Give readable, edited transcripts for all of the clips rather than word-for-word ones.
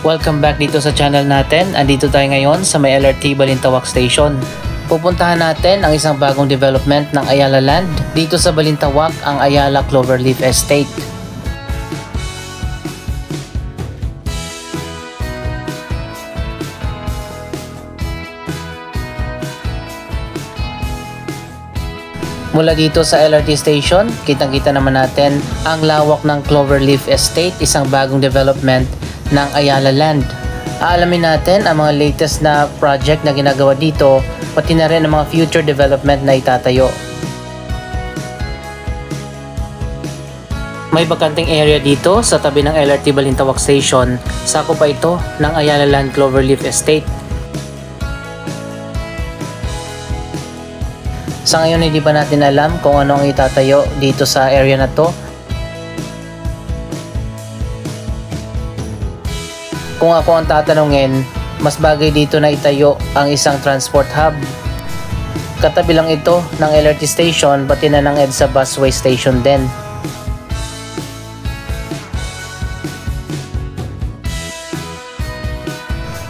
Welcome back dito sa channel natin. Andito tayo ngayon sa may LRT Balintawak Station. Pupuntahan natin ang isang bagong development ng Ayala Land dito sa Balintawak, ang Ayala Cloverleaf Estate. Mula dito sa LRT station, kitang-kita naman natin ang lawak ng Cloverleaf Estate, isang bagong development ng Ayala Land. Aalamin natin ang mga latest na project na ginagawa dito, pati na rin ang mga future development na itatayo. May bakanting area dito sa tabi ng LRT Balintawak Station. Sakop pa ito ng Ayala Land Cloverleaf Estate. Sa ngayon hindi pa natin alam kung ano ang itatayo dito sa area na to. Kung ako ang tatanungin, mas bagay dito na itayo ang isang transport hub. Katabi lang ito ng LRT station, pati na ng EDSA busway station din.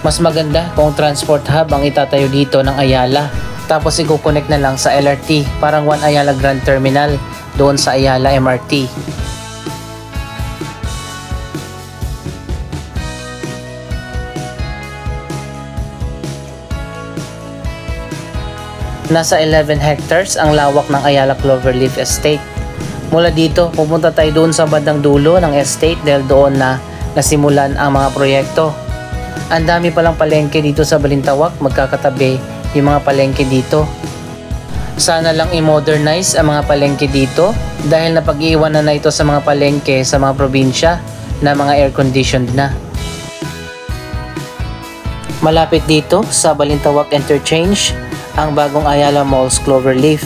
Mas maganda kung transport hub ang itatayo dito ng Ayala. Tapos i-connect na lang sa LRT, parang One Ayala Grand Terminal doon sa Ayala MRT. Nasa 11 hectares ang lawak ng Ayala Cloverleaf Estate. Mula dito, pupunta tayo doon sa bandang dulo ng estate dahil doon na nasimulan ang mga proyekto. Ang dami palang palengke dito sa Balintawak, magkakatabi yung mga palengke dito. Sana lang i-modernize ang mga palengke dito dahil napag-iwan na ito sa mga palengke sa mga probinsya na mga air-conditioned na. Malapit dito sa Balintawak Interchange ang bagong Ayala Malls Cloverleaf.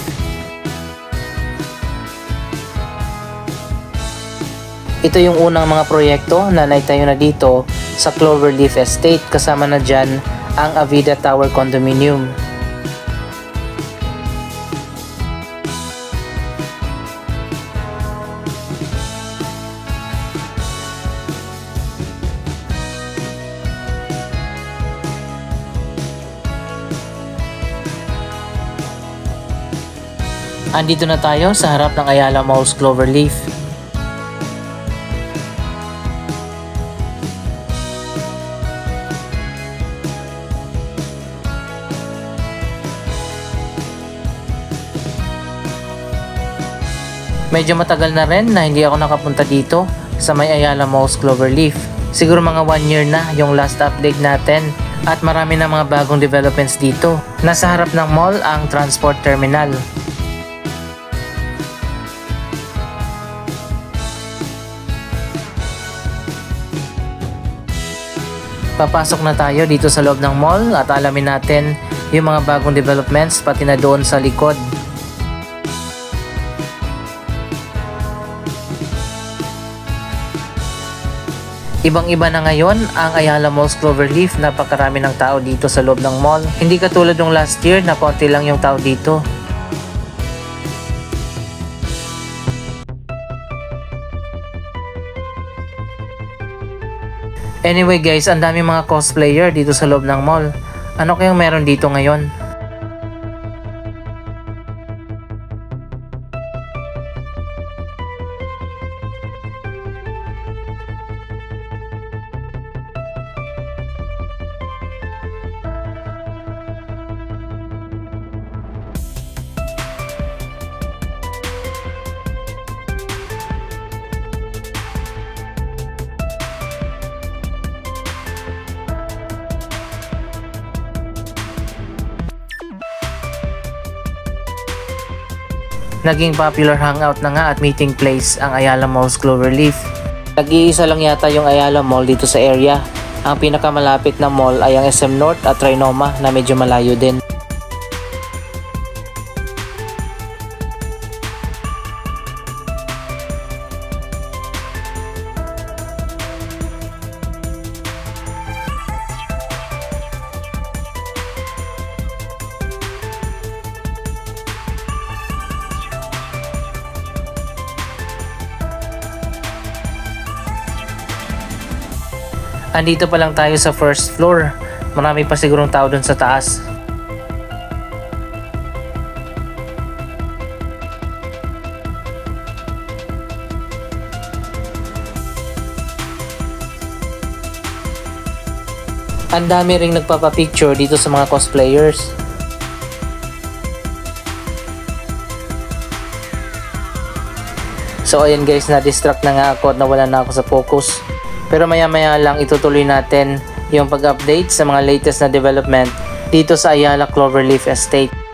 Ito yung unang mga proyekto na naitayo na dito sa Cloverleaf Estate, kasama na dyan ang Avida Tower Condominium. Andito na tayo sa harap ng Ayala Malls Cloverleaf. Medyo matagal na rin na hindi ako nakapunta dito sa may Ayala Malls Cloverleaf. Siguro mga 1 year na yung last update natin at marami na mga bagong developments dito. Nasa harap ng mall ang transport terminal. Papasok na tayo dito sa loob ng mall at alamin natin yung mga bagong developments pati na doon sa likod. Ibang-iba na ngayon ang Ayala Malls Cloverleaf, napakarami ng tao dito sa loob ng mall. Hindi katulad ng last year na konti lang yung tao dito. Anyway guys, ang dami mga cosplayer dito sa loob ng mall. Ano kayang meron dito ngayon? Naging popular hangout na nga at meeting place ang Ayala Malls Cloverleaf. Nag-iisa lang yata yung Ayala Mall dito sa area. Ang pinakamalapit na mall ay ang SM North at Trinoma na medyo malayo din. Andito pa lang tayo sa first floor. Marami pa sigurong tao dun sa taas. Ang dami ring nagpapapicture dito sa mga cosplayers. So ayan guys, na-distract na nga ako at nawala na ako sa focus. Pero maya maya lang itutuloy natin yung pag-update sa mga latest na development dito sa Ayala Cloverleaf Estate.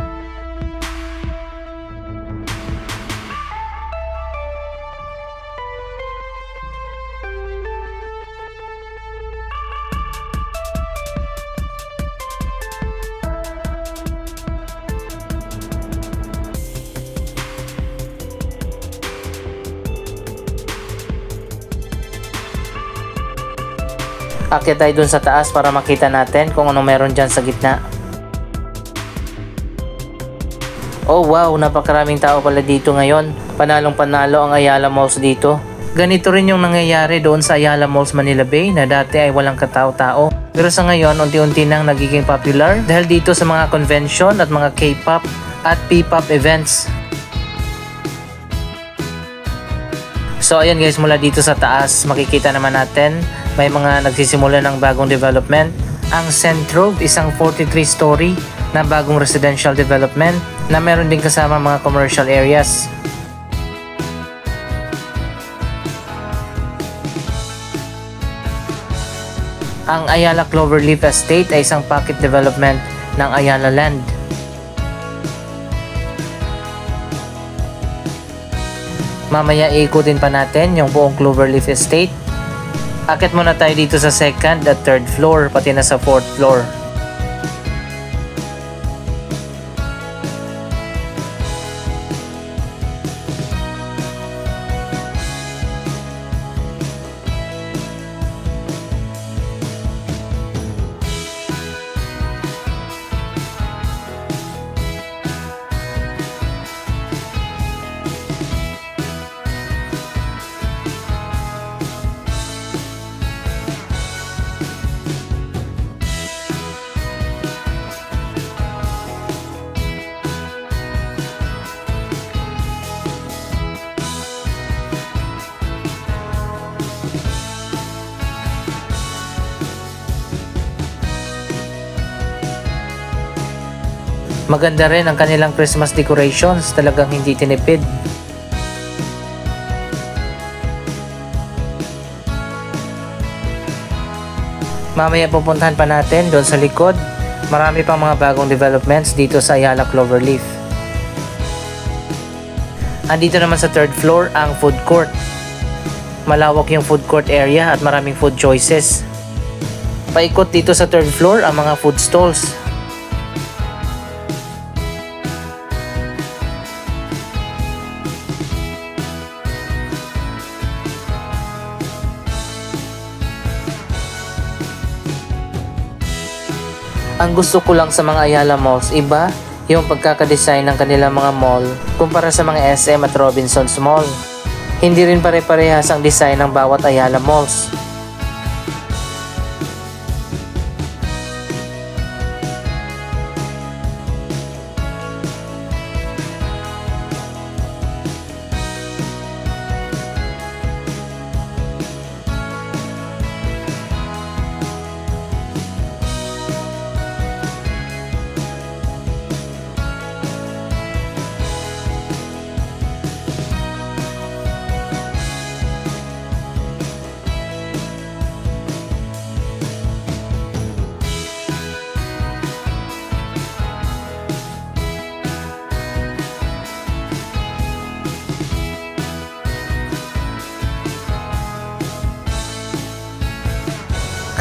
Akyat tayo dun sa taas para makita natin kung ano meron dyan sa gitna. Oh wow, napakaraming tao pala dito ngayon. Panalong panalo ang Ayala Malls dito. Ganito rin yung nangyayari doon sa Ayala Malls Manila Bay na dati ay walang katao-tao. Pero sa ngayon, unti-unti nang nagiging popular dahil dito sa mga convention at mga K-pop at P-pop events. So ayan guys, mula dito sa taas makikita naman natin may mga nagsisimula ng bagong development. Ang Centro, isang 43-story na bagong residential development na meron din kasama mga commercial areas. Ang Ayala Cloverleaf Estate ay isang pocket development ng Ayala Land. Mamaya iikutin pa natin yung buong Cloverleaf Estate. Akit muna tayo dito sa second at third floor, pati na sa fourth floor. Maganda rin ang kanilang Christmas decorations, talagang hindi tinipid. Mamaya pupuntahan pa natin doon sa likod. Marami pang mga bagong developments dito sa Ayala Cloverleaf. Andito naman sa third floor ang food court. Malawak yung food court area at maraming food choices. Paikot dito sa third floor ang mga food stalls. Ang gusto ko lang sa mga Ayala Malls, iba yung pagkakadesign ng kanilang mga mall kumpara sa mga SM at Robinsons Mall. Hindi rin pare-parehas ang design ng bawat Ayala Malls.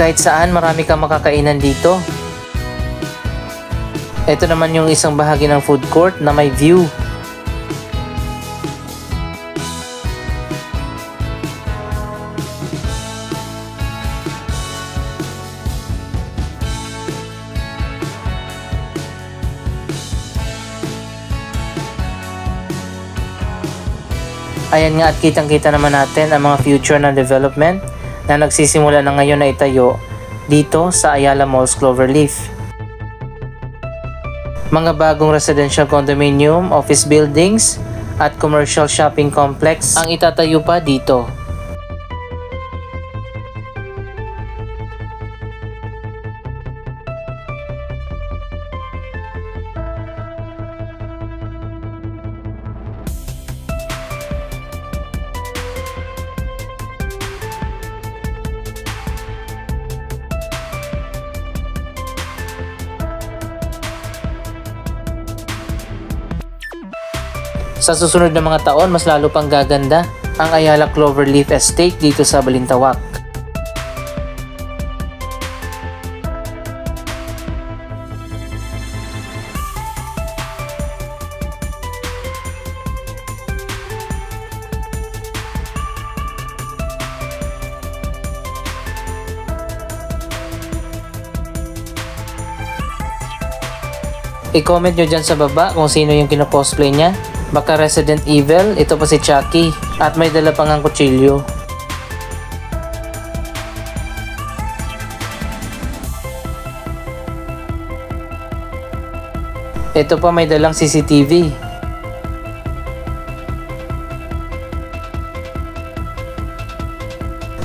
Kahit saan marami kang makakainan dito. Ito naman yung isang bahagi ng food court na may view. Ayan nga, at kitang-kita naman natin ang mga future na development na nagsisimula na ngayon na itayo dito sa Ayala Malls Cloverleaf. Mga bagong residential condominium, office buildings at commercial shopping complex ang itatayo pa dito. Sa susunod na mga taon, mas lalo pang gaganda ang Ayala Cloverleaf Estate dito sa Balintawak. I-comment nyo dyan sa baba kung sino yung kinocosplay niya. Baka Resident Evil, ito pa si Chucky, at may dala pang ang kutsilyo. Ito pa may dalang CCTV.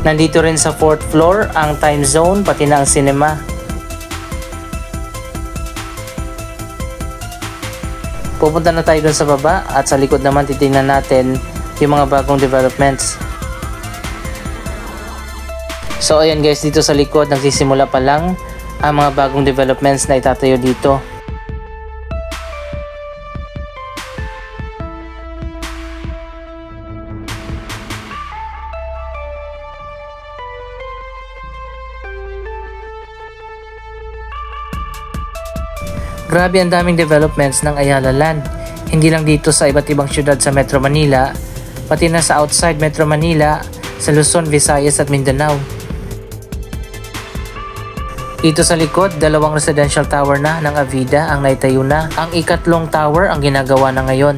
Nandito rin sa 4th floor ang time zone pati na ang cinema. Pupunta na tayo dun sa baba at sa likod naman titingnan natin yung mga bagong developments. So ayan guys, dito sa likod nagsisimula pa lang ang mga bagong developments na itatayo dito. Grabe ang daming developments ng Ayala Land. Hindi lang dito sa iba't ibang syudad sa Metro Manila, pati na sa outside Metro Manila, sa Luzon, Visayas at Mindanao. Dito sa likod, 2 residential tower na ng Avida ang naitayo na. Ang ikatlong tower ang ginagawa na ngayon.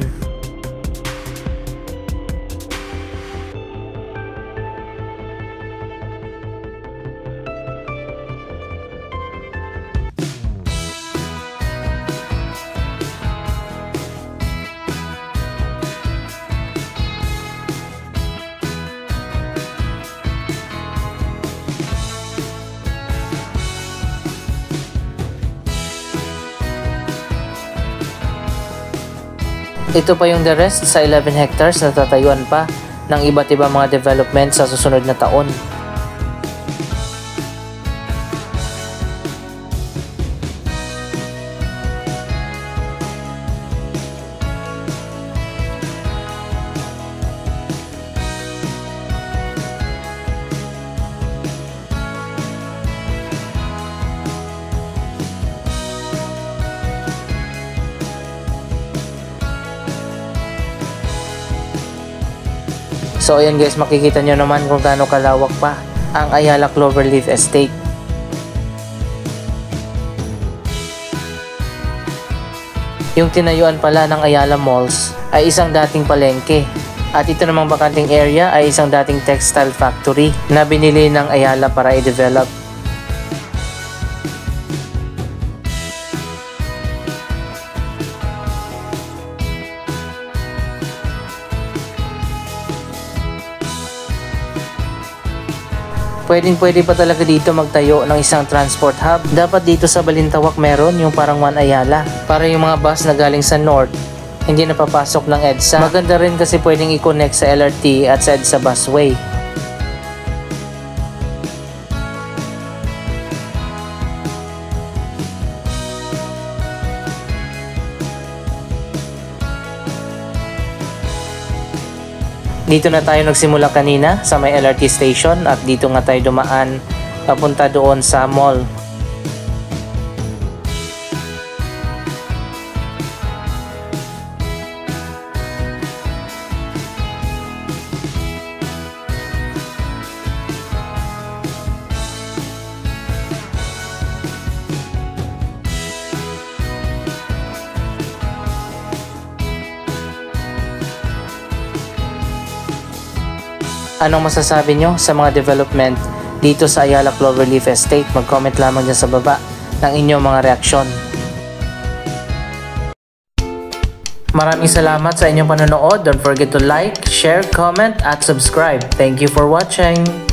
Ito pa yung the rest sa 11 hectares na tatayuan pa ng iba't ibang mga development sa susunod na taon. So ayan guys, makikita nyo naman kung gaano kalawak pa ang Ayala Cloverleaf Estate. Yung tinayuan pala ng Ayala Malls ay isang dating palengke. At ito namang bakanting area ay isang dating textile factory na binili ng Ayala para i-develop. Pwede pa talaga dito magtayo ng isang transport hub. Dapat dito sa Balintawak meron yung parang One Ayala. Para yung mga bus na galing sa North, hindi napapasok ng EDSA. Maganda rin kasi pwedeng i-connect sa LRT at sa EDSA busway. Dito na tayo nagsimula kanina sa may LRT station at dito nga tayo dumaan papunta doon sa mall. Anong masasabi nyo sa mga development dito sa Ayala Cloverleaf Estate. Mag-comment lamang dyan sa baba ng inyong mga reaksyon. Maraming salamat sa inyong panonood. Don't forget to like, share, comment at subscribe. Thank you for watching.